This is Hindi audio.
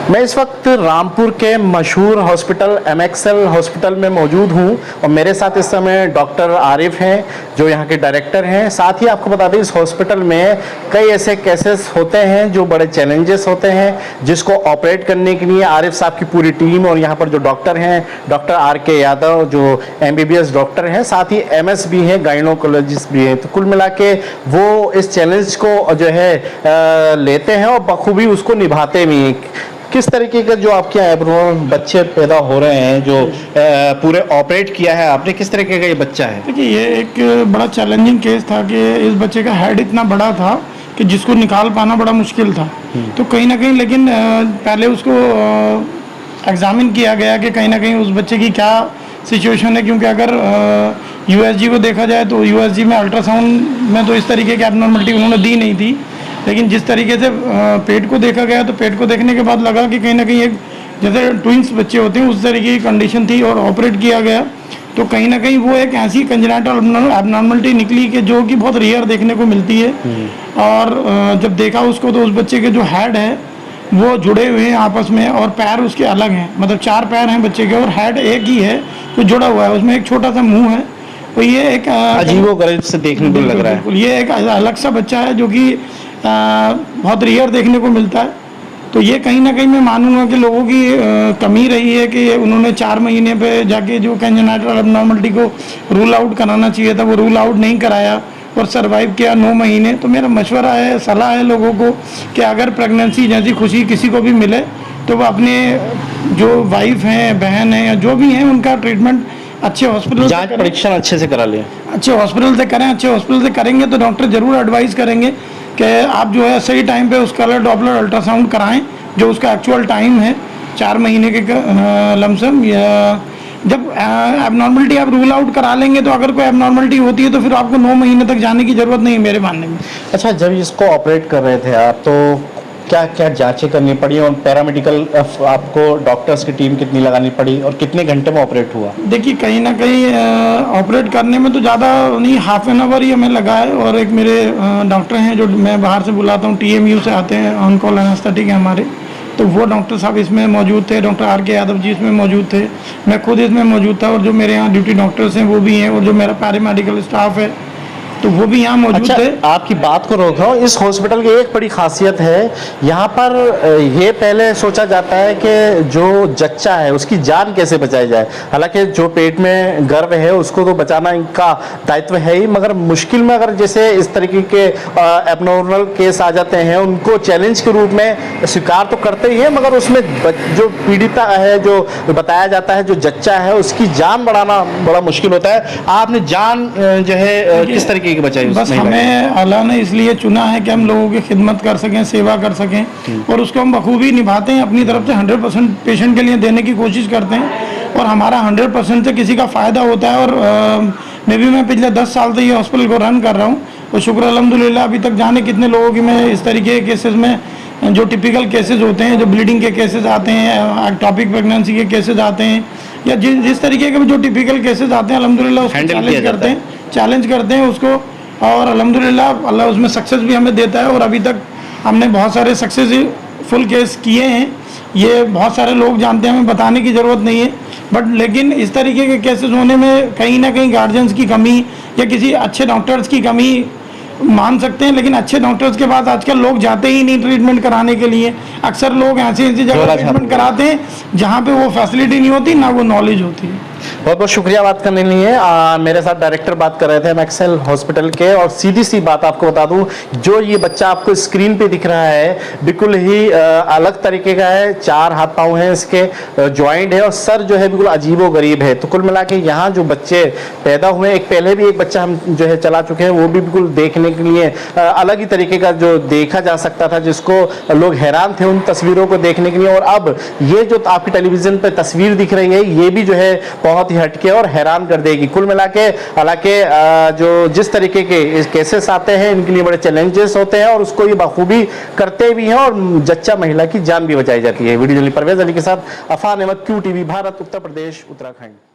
मैं इस वक्त रामपुर के मशहूर हॉस्पिटल MXL हॉस्पिटल में मौजूद हूं और मेरे साथ इस समय डॉक्टर आरिफ हैं जो यहां के डायरेक्टर हैं। साथ ही आपको बता दें इस हॉस्पिटल में कई ऐसे केसेस होते हैं जो बड़े चैलेंजेस होते हैं जिसको ऑपरेट करने के लिए आरिफ साहब की पूरी टीम और यहां पर जो डॉक्टर हैं डॉक्टर RK यादव जो MBBS डॉक्टर हैं, साथ ही MS भी हैं, गायनोकोलॉजिस्ट भी हैं। तो कुल मिला के वो इस चैलेंज को जो है लेते हैं और बखूबी उसको निभाते भी हैं। किस तरीके का जो आपके एब्नॉर्मल बच्चे पैदा हो रहे हैं जो पूरे ऑपरेट किया है आपने, किस तरीके का ये बच्चा है? देखिए ये एक बड़ा चैलेंजिंग केस था कि इस बच्चे का हेड इतना बड़ा था कि जिसको निकाल पाना बड़ा मुश्किल था। तो कहीं ना कहीं लेकिन पहले उसको एग्जामिन किया गया कि कहीं ना कहीं उस बच्चे की क्या सिचुएशन है, क्योंकि अगर USG को देखा जाए तो USG में अल्ट्रासाउंड में तो इस तरीके की एब्नॉर्मलिटी उन्होंने दी नहीं थी, लेकिन जिस तरीके से पेट को देखा गया तो पेट को देखने के बाद लगा कि कहीं ना कहीं एक जैसे ट्विंस बच्चे होते हैं उस तरीके की कंडीशन थी और ऑपरेट किया गया। तो कहीं ना कहीं वो एक ऐसी कंजेनिटल एब्नॉर्मलिटी निकली कि जो कि बहुत रेयर देखने को मिलती है। और जब देखा उसको तो उस बच्चे के जो हेड है वो जुड़े हुए हैं आपस में और पैर उसके अलग हैं, मतलब 4 पैर हैं बच्चे के और हेड एक ही है जो जुड़ा हुआ है, उसमें एक छोटा सा मुंह है। तो ये एक अजीबोगरीब से देखने को लग रहा है। ये एक अलग सा बच्चा है जो कि बहुत रेयर देखने को मिलता है। तो ये कहीं ना कहीं मैं मानूंगा कि लोगों की कमी रही है कि उन्होंने 4 महीने पे जाके जो कंजेनिटल एब्नॉर्मलिटी को रूल आउट कराना चाहिए था वो रूल आउट नहीं कराया और सरवाइव किया 9 महीने। तो मेरा मशवरा है, सलाह है लोगों को कि अगर प्रेगनेंसी जैसी खुशी किसी को भी मिले तो वो अपने जो वाइफ हैं, बहन हैं या जो भी हैं उनका ट्रीटमेंट अच्छे हॉस्पिटल जांच परीक्षण अच्छे से करा लें, अच्छे हॉस्पिटल से करें। अच्छे हॉस्पिटल से करेंगे तो डॉक्टर जरूर एडवाइस करेंगे कि आप जो है सही टाइम पे उस कलर डॉपलर अल्ट्रासाउंड कराएं जो उसका एक्चुअल टाइम है 4 महीने के लमसम। या जब एबनॉर्मलिटी आप रूल आउट करा लेंगे तो अगर कोई एबनॉर्मलिटी होती है तो फिर आपको 9 महीने तक जाने की जरूरत नहीं है मेरे मानने में। अच्छा, जब इसको ऑपरेट कर रहे थे आप तो क्या क्या जांचें करनी पड़ी और पैरामेडिकल आपको डॉक्टर्स की टीम कितनी लगानी पड़ी और कितने घंटे में ऑपरेट हुआ? देखिए कहीं ना कहीं ऑपरेट करने में तो ज़्यादा नहीं, ½ एन आवर ही हमें लगा है। और एक मेरे डॉक्टर हैं जो मैं बाहर से बुलाता हूँ, TMU से आते हैं, ऑन कॉल एनेस्थेटिक है हमारे, तो वो डॉक्टर साहब इसमें मौजूद थे। डॉक्टर RK यादव जी इसमें मौजूद थे, मैं खुद इसमें मौजूद था और जो मेरे यहाँ ड्यूटी डॉक्टर्स हैं वो भी हैं और जो मेरा पैरामेडिकल स्टाफ है तो वो भी यहाँ मौजूद थे। आपकी बात को रोक रहा हूँ, इस हॉस्पिटल की एक बड़ी खासियत है यहाँ पर ये पहले सोचा जाता है कि जो जच्चा है उसकी जान कैसे बचाई जाए। हालांकि जो पेट में गर्भ है उसको तो बचाना इनका दायित्व है ही, मगर मुश्किल में अगर जैसे इस तरीके के एबनॉर्मल केस आ जाते हैं उनको चैलेंज के रूप में स्वीकार तो करते ही है, मगर उसमें जो पीड़िता है, जो बताया जाता है, जो जच्चा है, उसकी जान बढ़ाना बड़ा मुश्किल होता है। आपने जान जो है किस तरीके बस हमें अल्लाह ने इसलिए चुना है कि हम लोगों की खिदमत कर सकें, सेवा कर सकें और उसको हम बखूबी निभाते हैं। अपनी तरफ से 100% पेशेंट के लिए देने की कोशिश करते हैं और हमारा 100% से किसी का फ़ायदा होता है। और मैं पिछले 10 साल से ये हॉस्पिटल को रन कर रहा हूँ और शुक्र अल्हम्दुलिल्लाह अभी तक जाने कितने लोगों की मैं इस तरीके के केसेस में जो टिपिकल केसेस होते हैं, जो ब्लीडिंग के केसेस आते हैं, एक्टोपिक प्रेगनेंसी के केसेस आते हैं या जिस तरीके के जो टिपिकल केसेस आते हैं अल्हम्दुलिल्लाह उसको चैलेंज करते हैं उसको और अल्हम्दुलिल्लाह अल्लाह उसमें सक्सेस भी हमें देता है। और अभी तक हमने बहुत सारे सक्सेसफुल केस किए हैं, ये बहुत सारे लोग जानते हैं, हमें बताने की ज़रूरत नहीं है। बट लेकिन इस तरीके के केसेस होने में कहीं ना कहीं गार्जियंस की कमी या किसी अच्छे डॉक्टर्स की कमी मान सकते हैं, लेकिन अच्छे डॉक्टर्स के पास आजकल लोग जाते ही नहीं ट्रीटमेंट कराने के लिए। अक्सर लोग ऐसी जगह ट्रीटमेंट कराते हैं जहाँ पे वो फैसिलिटी नहीं होती, ना वो नॉलेज होती है। बहुत बहुत शुक्रिया बात करने के लिए। मेरे साथ डायरेक्टर बात कर रहे थे MXL हॉस्पिटल के। और सीधी सी बात आपको बता दूं, जो ये बच्चा आपको स्क्रीन पे दिख रहा है बिल्कुल ही अलग तरीके का है। 4 हाथ पाँव हैं इसके, जॉइंट है और सर जो है बिल्कुल अजीबोगरीब है। तो कुल मिला के यहाँ जो बच्चे पैदा हुए, एक पहले भी एक बच्चा हम जो है चला चुके हैं, वो भी बिल्कुल देखने के लिए अलग ही तरीके का जो देखा जा सकता था, जिसको लोग हैरान थे उन तस्वीरों को देखने के लिए। और अब ये जो आपकी टेलीविजन पे तस्वीर दिख रही है ये भी जो है बहुत ही हटके और हैरान कर देगी। कुल मिला के हालांकि जो जिस तरीके के केसेस आते हैं इनके लिए बड़े चैलेंजेस होते हैं और उसको ये बखूबी करते भी हैं और जच्चा महिला की जान भी बचाई जाती है। वीडियो जर्नलिस्ट परवेज अली के साथ अफान अहमद, QTV भारत, उत्तर प्रदेश, उत्तराखंड।